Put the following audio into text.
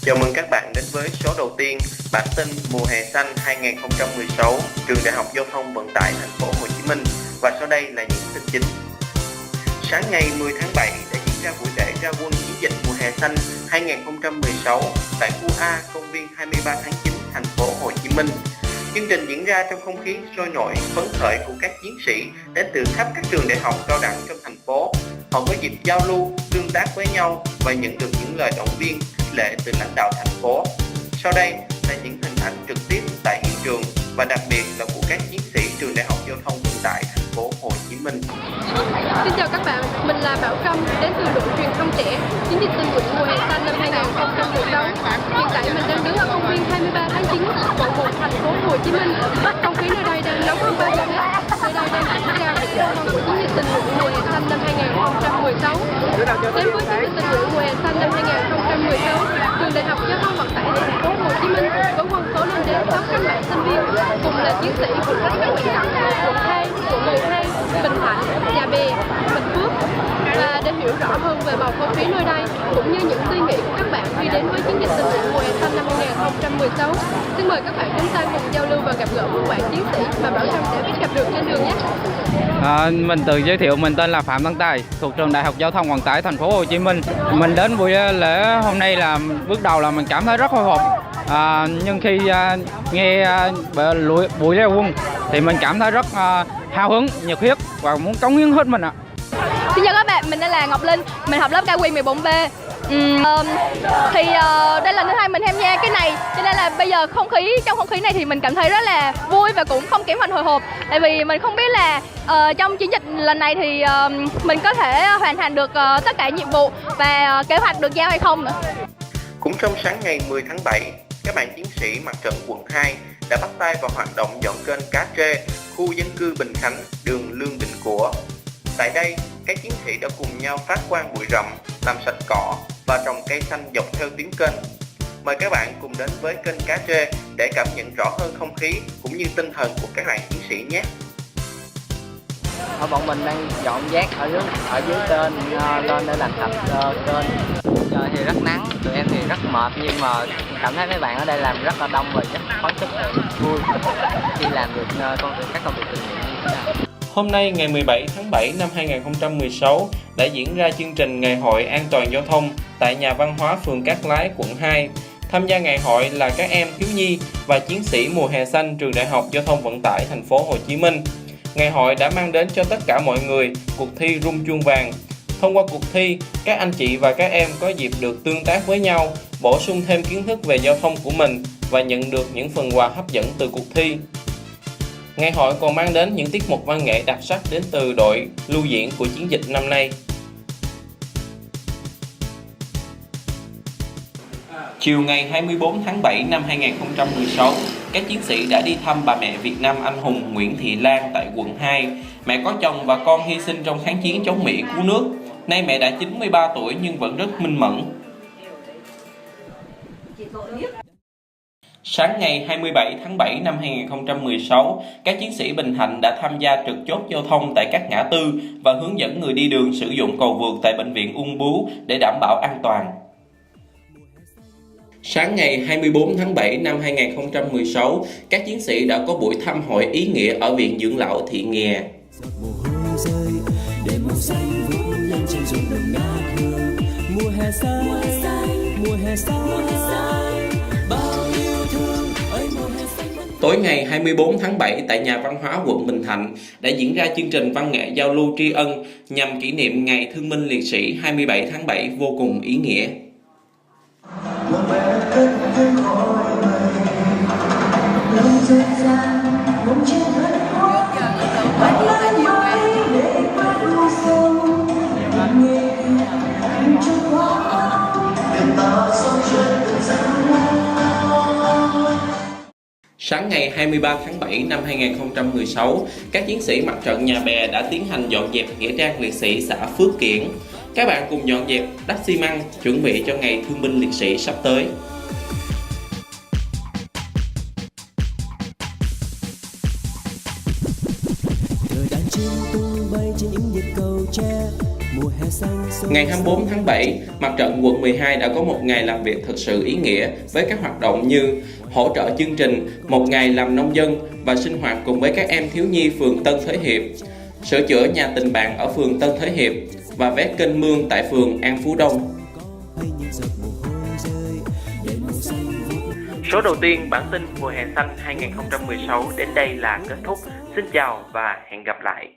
Chào mừng các bạn đến với số đầu tiên bản tin mùa hè xanh 2016 Trường Đại học Giao thông Vận tải Thành phố Hồ Chí Minh, và sau đây là những tin chính. Sáng ngày 10 tháng 7 đã diễn ra buổi lễ ra quân chiến dịch mùa hè xanh 2016 tại khu A công viên 23 tháng 9 Thành phố Hồ Chí Minh. Chương trình diễn ra trong không khí sôi nổi, phấn khởi của các chiến sĩ đến từ khắp các trường đại học cao đẳng trong thành phố. Họ có dịp giao lưu, tương tác với nhau và nhận được những lời động viên, khích lệ từ lãnh đạo thành phố. Sau đây là những hình ảnh trực tiếp tại hiện trường và đặc biệt là của các chiến sĩ trường Đại học Giao thông Vận tải Thành phố Hồ Chí Minh. Xin chào các bạn, mình là Bảo Trâm đến từ đội truyền thông trẻ chiến dịch tình nguyện mùa hè xanh năm 2016. Hiện tại mình đang đứng ở công viên 23 tháng 9, quận 1, Thành phố Hồ Chí Minh. Không khí nơi đây đang nóng hơn bao giờ hết. Nơi đây đang diễn ra những hoạt động của chiến dịch tình nguyện mùa hè xanh năm 2016. Đến với chiến dịch tình nguyện mùa hè xanh năm 2016, trường Đại học Giao thông Vận tải Thành phố Hồ Chí Minh với quân số lên đến 600 bạn sinh viên, cùng là chiến sĩ của các huyện đảo quận 2, quận 12, Bình Thạnh, Nhà Bè, Bình Phước. Và để hiểu rõ hơn về bầu không khí nơi đây cũng như những suy nghĩ của các bạn khi đến với chiến dịch tình nguyện mùa hè xanh năm 2016, xin mời các bạn chúng ta cùng giao lưu và gặp gỡ một bạn chiến sĩ mà Bảo Trâm sẽ biết gặp được trên đường nhé. Mình tự giới thiệu, mình tên là Phạm Văn Tài, thuộc trường Đại học Giao thông Vận tải Thành phố Hồ Chí Minh. Mình đến buổi lễ hôm nay là bước đầu là mình cảm thấy rất hồi hộp. Nhưng khi nghe buổi ra quân thì mình cảm thấy rất hào hứng, nhiệt huyết và muốn cống hiến hết mình ạ. Xin chào các bạn, mình tên là Ngọc Linh, mình học lớp KQ14B. Đây là lần thứ hai mình tham gia cái này, cho nên là bây giờ trong không khí này thì mình cảm thấy rất là vui và cũng không kém phần hồi hộp. Tại vì mình không biết là trong chiến dịch lần này thì mình có thể hoàn thành được tất cả nhiệm vụ và kế hoạch được giao hay không nữa. Cũng trong sáng ngày 10 tháng 7, các bạn chiến sĩ mặt trận quận 2 đã bắt tay vào hoạt động dọn kênh Cá Trê, khu dân cư Bình Khánh, đường Lương Định Của. Tại đây, các chiến sĩ đã cùng nhau phát quang bụi rậm, làm sạch cỏ và trồng cây xanh dọc theo tuyến kênh. Mời các bạn cùng đến với kênh Cá Trê để cảm nhận rõ hơn không khí cũng như tinh thần của các bạn chiến sĩ nhé. Bọn mình đang dọn rác ở dưới kênh lên để làm sạch kênh. Giờ thì rất nắng, tụi em thì rất mệt, nhưng mà cảm thấy mấy bạn ở đây làm rất là đông và rất phấn khích, vui khi làm được các công việc tình nguyện như thế này. Hôm nay ngày 17 tháng 7 năm 2016 đã diễn ra chương trình Ngày hội An toàn giao thông tại Nhà văn hóa phường Cát Lái, quận 2. Tham gia ngày hội là các em thiếu nhi và chiến sĩ mùa hè xanh trường Đại học Giao thông Vận tải Thành phố Hồ Chí Minh. Ngày hội đã mang đến cho tất cả mọi người cuộc thi rung chuông vàng. Thông qua cuộc thi, các anh chị và các em có dịp được tương tác với nhau, bổ sung thêm kiến thức về giao thông của mình và nhận được những phần quà hấp dẫn từ cuộc thi. Ngày hội còn mang đến những tiết mục văn nghệ đặc sắc đến từ đội lưu diễn của chiến dịch năm nay. Chiều ngày 24 tháng 7 năm 2016, các chiến sĩ đã đi thăm bà mẹ Việt Nam anh hùng Nguyễn Thị Lan tại quận 2. Mẹ có chồng và con hy sinh trong kháng chiến chống Mỹ cứu nước. Nay mẹ đã 93 tuổi nhưng vẫn rất minh mẫn. Sáng ngày 27 tháng 7 năm 2016, các chiến sĩ Bình Thạnh đã tham gia trực chốt giao thông tại các ngã tư và hướng dẫn người đi đường sử dụng cầu vượt tại Bệnh viện Ung Bướu để đảm bảo an toàn. Sáng ngày 24 tháng 7 năm 2016, các chiến sĩ đã có buổi thăm hỏi ý nghĩa ở Viện Dưỡng lão Thị Nghè. Tối ngày 24 tháng 7 tại Nhà văn hóa quận Bình Thạnh đã diễn ra chương trình văn nghệ giao lưu tri ân nhằm kỷ niệm Ngày Thương binh Liệt sĩ 27 tháng 7 vô cùng ý nghĩa. Sáng ngày 23 tháng 7 năm 2016, các chiến sĩ mặt trận Nhà Bè đã tiến hành dọn dẹp nghĩa trang liệt sĩ xã Phước Kiển. Các bạn cùng dọn dẹp đắp xi măng chuẩn bị cho Ngày Thương binh Liệt sĩ sắp tới. Thời đàn chim tung bay trên những nhịp cầu tre, Ngày 24 tháng 7, Mặt trận quận 12 đã có một ngày làm việc thực sự ý nghĩa với các hoạt động như hỗ trợ chương trình một ngày làm nông dân và sinh hoạt cùng với các em thiếu nhi phường Tân Thới Hiệp, sửa chữa nhà tình bạn ở phường Tân Thới Hiệp và vét kênh mương tại phường An Phú Đông. Số đầu tiên bản tin mùa hè xanh 2016 đến đây là kết thúc. Xin chào và hẹn gặp lại.